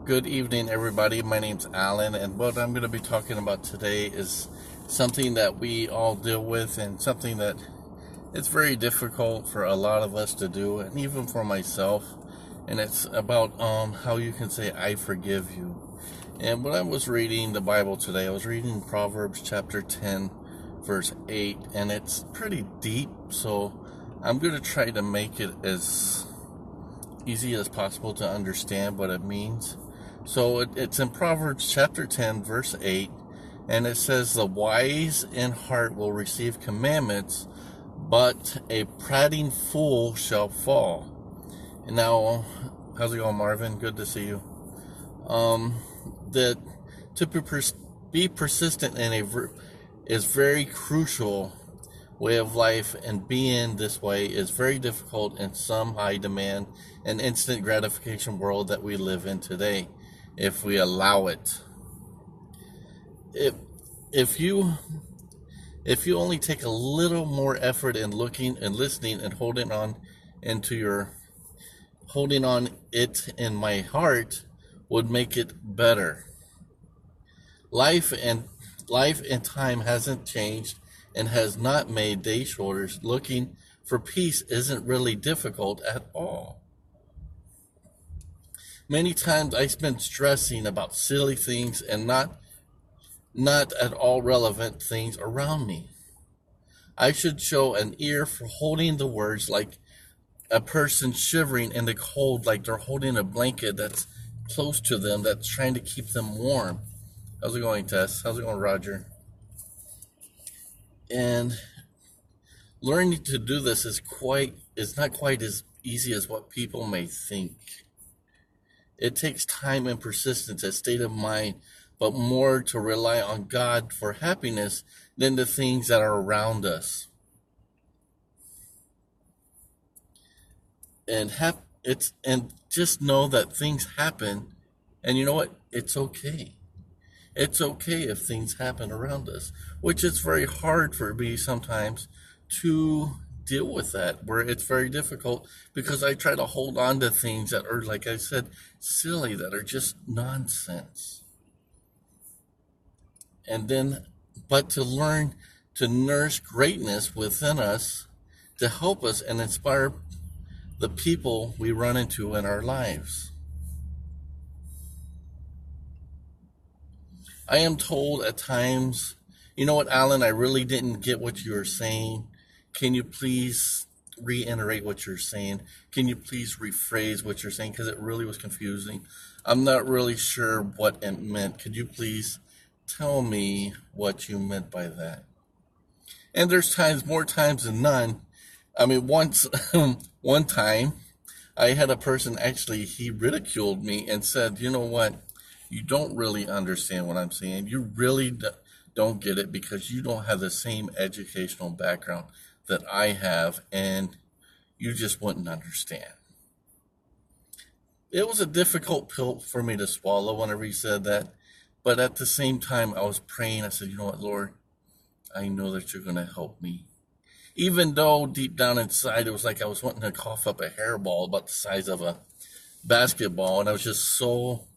Good evening, everybody. My name's Alan, and what I'm going to be talking about today is something that we all deal with, and something that it's very difficult for a lot of us to do, and even for myself. And it's about how you can say, "I forgive you." And when I was reading the Bible today, I was reading Proverbs chapter 10, verse 8, and it's pretty deep. So I'm going to try to make it as easy as possible to understand what it means. So it's in Proverbs chapter 10, verse 8, and it says, "The wise in heart will receive commandments, but a prating fool shall fall." And now, how's it going, Marvin? Good to see you. That to be persistent in is very crucial way of life, and being this way is very difficult in some high demand and instant gratification world that we live in today, if we allow it. If you only take a little more effort in looking and listening and holding on it in my heart would make it better. Life and time hasn't changed and has not made days shorter. Looking for peace isn't really difficult at all. Many times I spend stressing about silly things and not at all relevant things around me. I should show an ear for holding the words, like a person shivering in the cold, like they're holding a blanket that's close to them, that's trying to keep them warm. How's it going, Tess? How's it going, Roger? And learning to do this is not quite as easy as what people may think. It takes time and persistence, a state of mind, but more to rely on God for happiness than the things that are around us. And just know that things happen, and you know what? It's okay. It's okay if things happen around us, which is very hard for me sometimes to deal with that, where it's very difficult because I try to hold on to things that are, like I said, silly, that are just nonsense. But to learn to nurse greatness within us to help us and inspire the people we run into in our lives. I am told at times, "You know what, Alan, I really didn't get what you were saying. Can you please reiterate what you're saying? Can you please rephrase what you're saying? Because it really was confusing. I'm not really sure what it meant. Could you please tell me what you meant by that?" And there's more times than none. I mean, once, one time, I had a person he ridiculed me and said, "You know what? You don't really understand what I'm saying. You really don't get it because you don't have the same educational background that I have, and you just wouldn't understand." It was a difficult pill for me to swallow whenever he said that, but at the same time, I was praying. I said, "You know what, Lord? I know that you're going to help me." Even though deep down inside, it was like I was wanting to cough up a hairball about the size of a basketball, and I was just so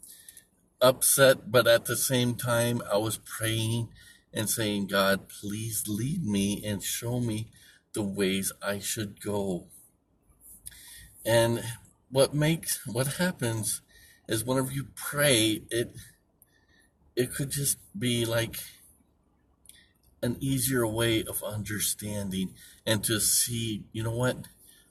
upset, but at the same time, I was praying and saying, "God, please lead me and show me the ways I should go." And what happens is whenever you pray, it could just be like an easier way of understanding and to see, you know what?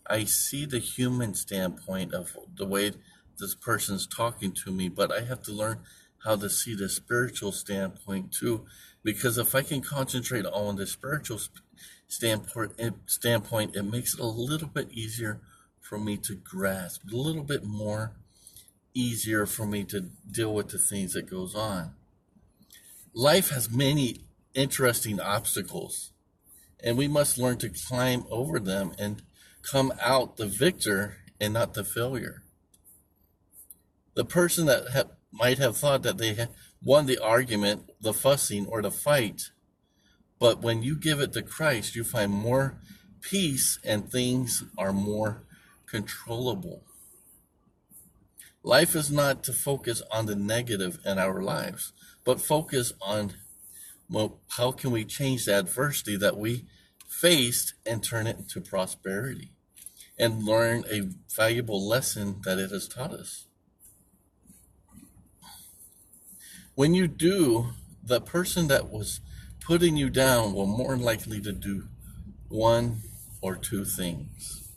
I see the human standpoint of the way this person's talking to me, but I have to learn how to see the spiritual standpoint too, because if I can concentrate on the spiritual standpoint, it makes it a little bit easier for me to grasp, a little bit more easier for me to deal with the things that goes on. Life has many interesting obstacles, and we must learn to climb over them and come out the victor and not the failure. The person that might have thought that they won the argument, the fussing, or the fight, but when you give it to Christ, you find more peace and things are more controllable. Life is not to focus on the negative in our lives, but focus on, well, how can we change the adversity that we faced and turn it into prosperity and learn a valuable lesson that it has taught us. When you do, the person that was putting you down will more likely to do one or two things.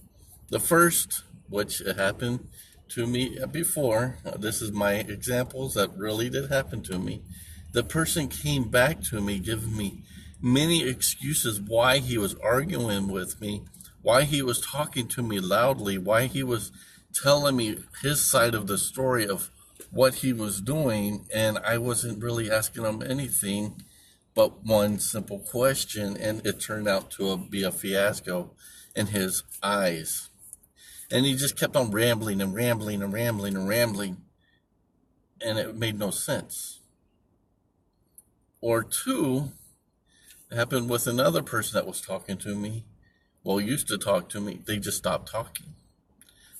The first, which happened to me before, this is my examples that really did happen to me. The person came back to me, giving me many excuses why he was arguing with me, why he was talking to me loudly, why he was telling me his side of the story of what he was doing, and I wasn't really asking him anything but one simple question, and it turned out to be a fiasco in his eyes. And he just kept on rambling and rambling and rambling and rambling, and it made no sense. Or two, it happened with another person that was talking to me, used to talk to me. They just stopped talking.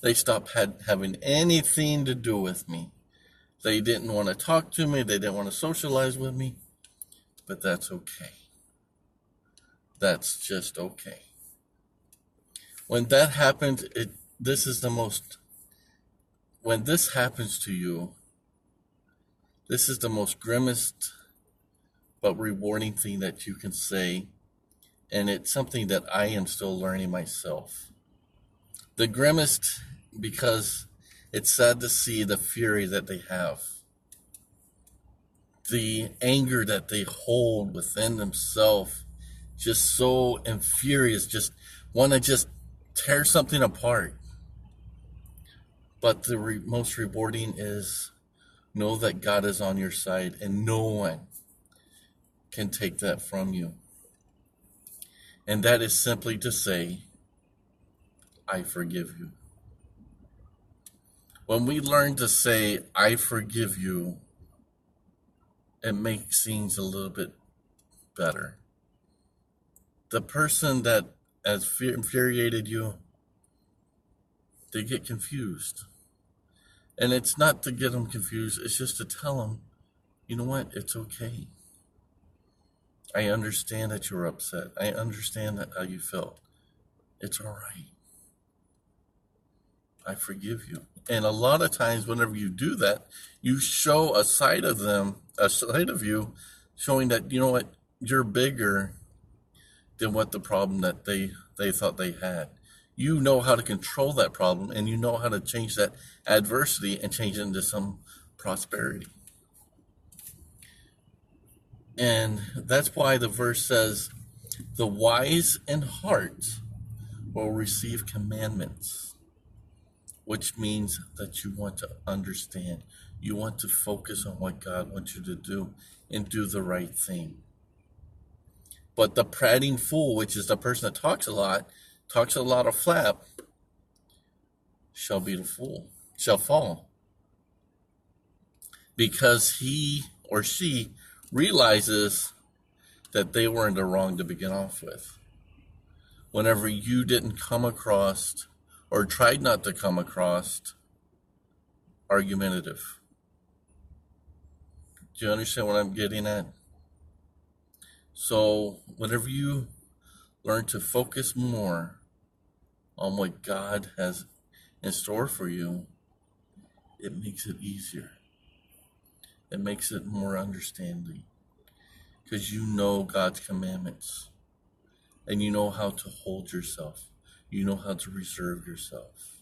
They stopped having anything to do with me. They didn't want to talk to me. They didn't want to socialize with me. But that's okay. That's just okay. When that happens, when this happens to you, this is the most grimmest but rewarding thing that you can say. And it's something that I am still learning myself. The grimmest because it's sad to see the fury that they have, the anger that they hold within themselves, just so and furious, just want to just tear something apart. But the most rewarding is know that God is on your side and no one can take that from you. And that is simply to say, I forgive you. When we learn to say, I forgive you, it makes things a little bit better. The person that has infuriated you, they get confused. And it's not to get them confused, it's just to tell them, you know what, it's okay. I understand that you're upset. I understand that how you felt. It's all right. I forgive you. And a lot of times whenever you do that, you show a side of them, a side of you, showing that, you know what, you're bigger than what the problem that they thought they had. You know how to control that problem, and you know how to change that adversity and change it into some prosperity. And that's why the verse says, the wise in heart will receive commandments, which means that you want to understand. You want to focus on what God wants you to do and do the right thing. But the prating fool, which is the person that talks a lot of flap, shall be the fool, shall fall. Because he or she realizes that they were in the wrong to begin off with. Whenever you didn't come across or tried not to come across argumentative. Do you understand what I'm getting at? So whenever you learn to focus more on what God has in store for you, it makes it easier. It makes it more understanding. Because you know God's commandments. And you know how to hold yourself. You know how to reserve yourself.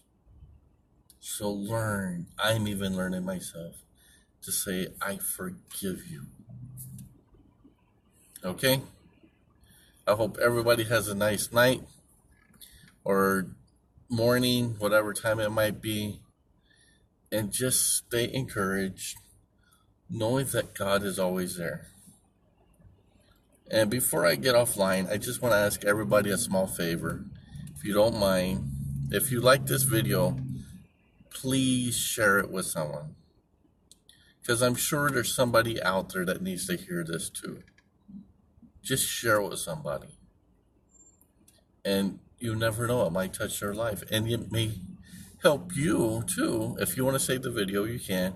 So learn. I'm even learning myself to say, I forgive you. Okay? I hope everybody has a nice night or morning, whatever time it might be. And just stay encouraged, knowing that God is always there. And before I get offline, I just want to ask everybody a small favor. If you don't mind, if you like this video, please share it with someone. Because I'm sure there's somebody out there that needs to hear this too. Just share it with somebody. And you never know, it might touch their life. And it may help you too. If you want to save the video, you can.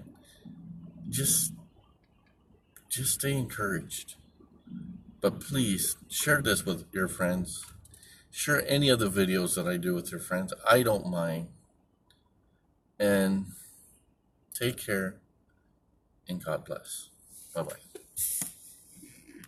Just stay encouraged. But please share this with your friends. Share any of the videos that I do with your friends. I don't mind. And take care, and God bless. Bye-bye.